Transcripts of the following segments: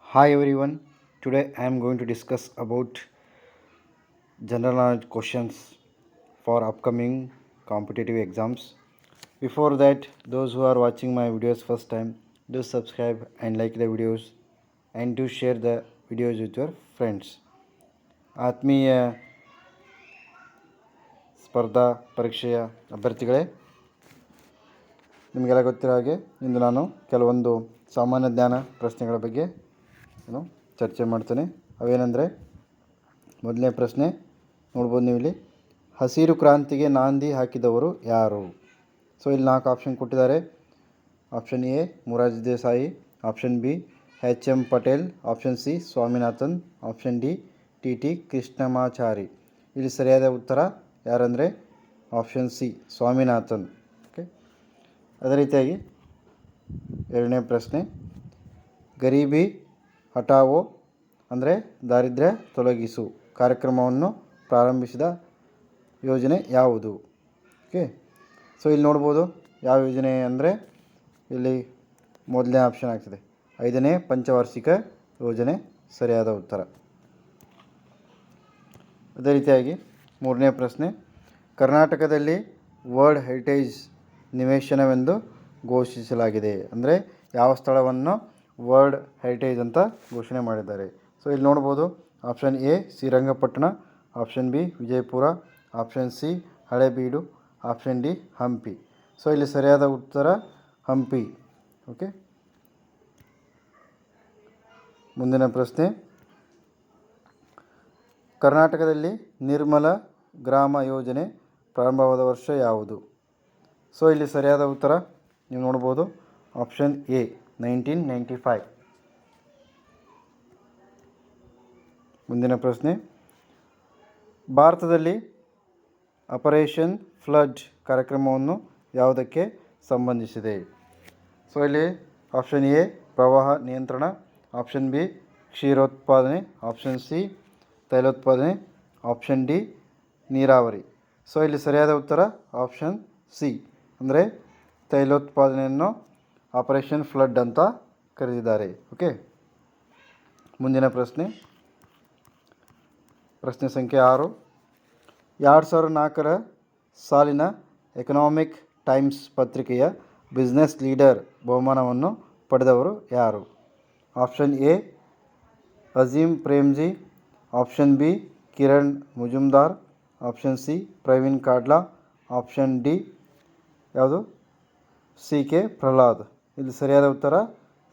Hi everyone. Today I am going to discuss about general knowledge questions for upcoming competitive exams. Before that, those who are watching my videos first time, do subscribe and like the videos and do share the videos with your friends. ಆತ್ಮೀಯ ಸ್ಪರ್ಧಾ ಪರೀಕ್ಷೆಯ ಅಭ್ಯರ್ಥಿಗಳೇ, ನಿಮಗೆಲ್ಲ ಗೊತ್ತಿರೋ ಹಾಗೆ ಇಂದು ನಾನು ಕೆಲವೊಂದು ಸಾಮಾನ್ಯ ಜ್ಞಾನ ಪ್ರಶ್ನೆಗಳ ಬಗ್ಗೆ ಚರ್ಚೆ ಮಾಡ್ತೇನೆ. ಅವೇನೆಂದರೆ, ಮೊದಲನೇ ಪ್ರಶ್ನೆ ನೋಡ್ಬೋದು ನೀವು ಇಲ್ಲಿ, ಹಸಿರು ಕ್ರಾಂತಿಗೆ ನಾಂದಿ ಹಾಕಿದವರು ಯಾರು? ಸೊ ಇಲ್ಲಿ 4 ಆಪ್ಷನ್ ಕೊಟ್ಟಿದ್ದಾರೆ. Option A Morarji Desai, option B H M. Patel, option C Swaminathan, option D T Krishnamachari. ಇಲ್ಲಿ ಸರಿಯಾದ ಉತ್ತರ ಯಾರಂದರೆ ಆಪ್ಷನ್ ಸಿ ಸ್ವಾಮಿನಾಥನ್. ಓಕೆ, ಅದೇ ರೀತಿಯಾಗಿ ಎರಡನೇ ಪ್ರಶ್ನೆ, ಗರೀಬಿ ಹಟಾವೋ ಅಂದರೆ ದಾರಿದ್ರ್ಯ ತೊಲಗಿಸು ಕಾರ್ಯಕ್ರಮವನ್ನು ಪ್ರಾರಂಭಿಸಿದ ಯೋಜನೆ ಯಾವುದು? ಓಕೆ, ಸೊ ಇಲ್ಲಿ ನೋಡ್ಬೋದು ಯಾವ ಯೋಜನೆ ಅಂದರೆ ಇಲ್ಲಿ ಮೊದಲನೇ ಆಪ್ಷನ್ ಆಗ್ತದೆ, 5ನೇ ಪಂಚವಾರ್ಷಿಕ ಯೋಜನೆ ಸರಿಯಾದ ಉತ್ತರ. ಅದೇ ರೀತಿಯಾಗಿ ಮೂರನೇ ಪ್ರಶ್ನೆ, ಕರ್ನಾಟಕದಲ್ಲಿ ವರ್ಲ್ಡ್ ಹೆರಿಟೇಜ್ ನಿವೇಶನವೆಂದು ಘೋಷಿಸಲಾಗಿದೆ ಅಂದರೆ ಯಾವ ಸ್ಥಳವನ್ನು ವರ್ಲ್ಡ್ ಹೆರಿಟೇಜ್ ಅಂತ ಘೋಷಣೆ ಮಾಡಿದ್ದಾರೆ? ಸೊ ಇಲ್ಲಿ ನೋಡ್ಬೋದು option A Srirangapatna, option B Vijayapura, option C Halebidu, option D Hampi. So ಇಲ್ಲಿ ಸರಿಯಾದ ಉತ್ತರ ಹಂಪಿ. ಓಕೆ, ಮುಂದಿನ ಪ್ರಶ್ನೆ, ಕರ್ನಾಟಕದಲ್ಲಿ ನಿರ್ಮಲ ಗ್ರಾಮ ಯೋಜನೆ ಪ್ರಾರಂಭವಾದ ವರ್ಷ ಯಾವುದು? ಸೊ ಇಲ್ಲಿ ಸರಿಯಾದ ಉತ್ತರ ನೀವು ನೋಡ್ಬೋದು ಆಪ್ಷನ್ ಎ 1995. ಮುಂದಿನ ಪ್ರಶ್ನೆ, ಭಾರತದಲ್ಲಿ ಆಪರೇಷನ್ ಫ್ಲಡ್ ಕಾರ್ಯಕ್ರಮವನ್ನು ಯಾವುದಕ್ಕೆ ಸಂಬಂಧಿಸಿದೆ? ಸೊ ಇಲ್ಲಿ ಆಪ್ಷನ್ ಎ ಪ್ರವಾಹ ನಿಯಂತ್ರಣ, ಆಪ್ಷನ್ ಬಿ ಕ್ಷೀರೋತ್ಪಾದನೆ, ಆಪ್ಷನ್ ಸಿ ತೈಲೋತ್ಪಾದನೆ, ಆಪ್ಷನ್ ಡಿ ನೀರಾವರಿ. ಸೊ ಇಲ್ಲಿ ಸರಿಯಾದ ಉತ್ತರ ಆಪ್ಷನ್ ಸಿ ಅಂದರೆ ತೈಲೋತ್ಪಾದನೆಯನ್ನು ಆಪರೇಷನ್ ಫ್ಲಡ್ ಅಂತ ಕರೆದಿದ್ದಾರೆ. ಓಕೆ, ಮುಂದಿನ ಪ್ರಶ್ನೆ ಸಂಖ್ಯೆ 6, 2004 ಸಾಲಿನ ಎಕನಾಮಿಕ್ ಟೈಮ್ಸ್ ಪತ್ರಿಕೆಯ ಬಿಸ್ನೆಸ್ ಲೀಡರ್ ಬಹುಮಾನವನ್ನು ಪಡೆದವರು ಯಾರು? Option A Azim Premji, option B Kiran Mazumdar, option C Praveen Kadle, option D ಯಾವುದು ಸಿ ಕೆ ಪ್ರಹ್ಲಾದ್. ಇಲ್ಲಿ ಸರಿಯಾದ ಉತ್ತರ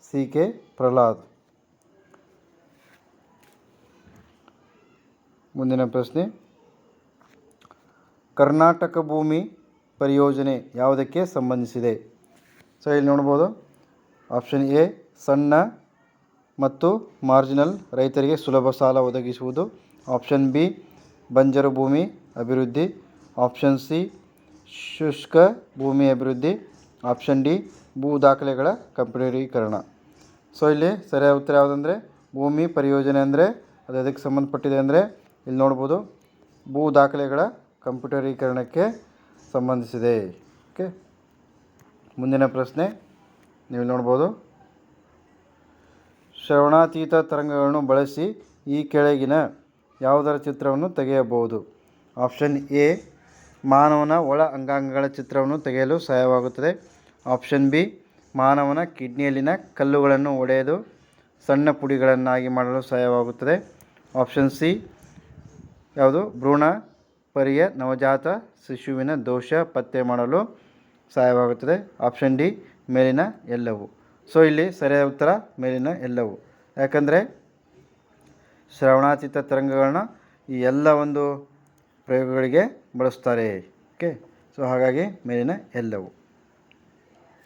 ಸಿ ಕೆ ಪ್ರಹ್ಲಾದ್. ಮುಂದಿನ ಪ್ರಶ್ನೆ, ಕರ್ನಾಟಕ ಭೂಮಿ ಪರಿಯೋಜನೆ ಯಾವುದಕ್ಕೆ ಸಂಬಂಧಿಸಿದೆ? ಸೊ ಇಲ್ಲಿ ನೋಡ್ಬೋದು ಆಪ್ಷನ್ ಎ ಸಣ್ಣ ಮತ್ತು ಮಾರ್ಜಿನಲ್ ರೈತರಿಗೆ ಸುಲಭ ಸಾಲ ಒದಗಿಸುವುದು, ಆಪ್ಷನ್ ಬಿ ಬಂಜರು ಭೂಮಿ ಅಭಿವೃದ್ಧಿ, ಆಪ್ಷನ್ ಸಿ ಶುಷ್ಕ ಭೂಮಿ ಅಭಿವೃದ್ಧಿ, ಆಪ್ಷನ್ ಡಿ ಭೂ ದಾಖಲೆಗಳ ಕಂಪ್ಯೂಟರೀಕರಣ. ಸೊ ಇಲ್ಲಿ ಸರಿಯಾದ ಉತ್ತರ ಯಾವುದಂದರೆ ಭೂಮಿ ಪರಿಯೋಜನೆ ಅಂದರೆ ಅದು ಅದಕ್ಕೆ ಸಂಬಂಧಪಟ್ಟಿದೆ ಅಂದರೆ ಇಲ್ಲಿ ನೋಡ್ಬೋದು ಭೂ ದಾಖಲೆಗಳ ಕಂಪ್ಯೂಟರೀಕರಣಕ್ಕೆ ಸಂಬಂಧಿಸಿದೆ. ಓಕೆ, ಮುಂದಿನ ಪ್ರಶ್ನೆ ನೀವು ನೋಡ್ಬೋದು, ಶ್ರವಣಾತೀತ ತರಂಗಗಳನ್ನು ಬಳಸಿ ಈ ಕೆಳಗಿನ ಯಾವುದರ ಚಿತ್ರವನ್ನು ತೆಗೆಯಬಹುದು? ಆಪ್ಷನ್ ಎ ಮಾನವನ ಒಳ ಅಂಗಾಂಗಗಳ ಚಿತ್ರವನ್ನು ತೆಗೆಯಲು ಸಹಾಯವಾಗುತ್ತದೆ, ಆಪ್ಷನ್ ಬಿ ಮಾನವನ ಕಿಡ್ನಿಯಲ್ಲಿನ ಕಲ್ಲುಗಳನ್ನು ಒಡೆದು ಸಣ್ಣ ಪುಡಿಗಳನ್ನಾಗಿ ಮಾಡಲು ಸಹಾಯವಾಗುತ್ತದೆ, ಆಪ್ಷನ್ ಸಿ ಯಾವುದು ಭ್ರೂಣ ಪರಿಯ ನವಜಾತ ಶಿಶುವಿನ ದೋಷ ಪತ್ತೆ ಮಾಡಲು ಸಹಾಯವಾಗುತ್ತದೆ, ಆಪ್ಷನ್ ಡಿ ಮೇಲಿನ ಎಲ್ಲವೂ. ಸೊ ಇಲ್ಲಿ ಸರಿಯಾದ ಉತ್ತರ ಮೇಲಿನ ಎಲ್ಲವೂ. ಯಾಕಂದರೆ ಶ್ರವಣಾತೀತ ತರಂಗಗಳನ್ನ ಈ ಎಲ್ಲ ಒಂದು ಪ್ರಯೋಗಗಳಿಗೆ ಬಳಸ್ತಾರೆ. ಓಕೆ, ಸೊ ಹಾಗಾಗಿ ಮೇಲಿನ ಎಲ್ಲವೂ.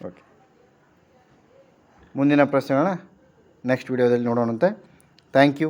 ಓಕೆ, ಮುಂದಿನ ಪ್ರಶ್ನೆಗಳನ್ನ ನೆಕ್ಸ್ಟ್ ವಿಡಿಯೋದಲ್ಲಿ ನೋಡೋಣಂತೆ. Thank you.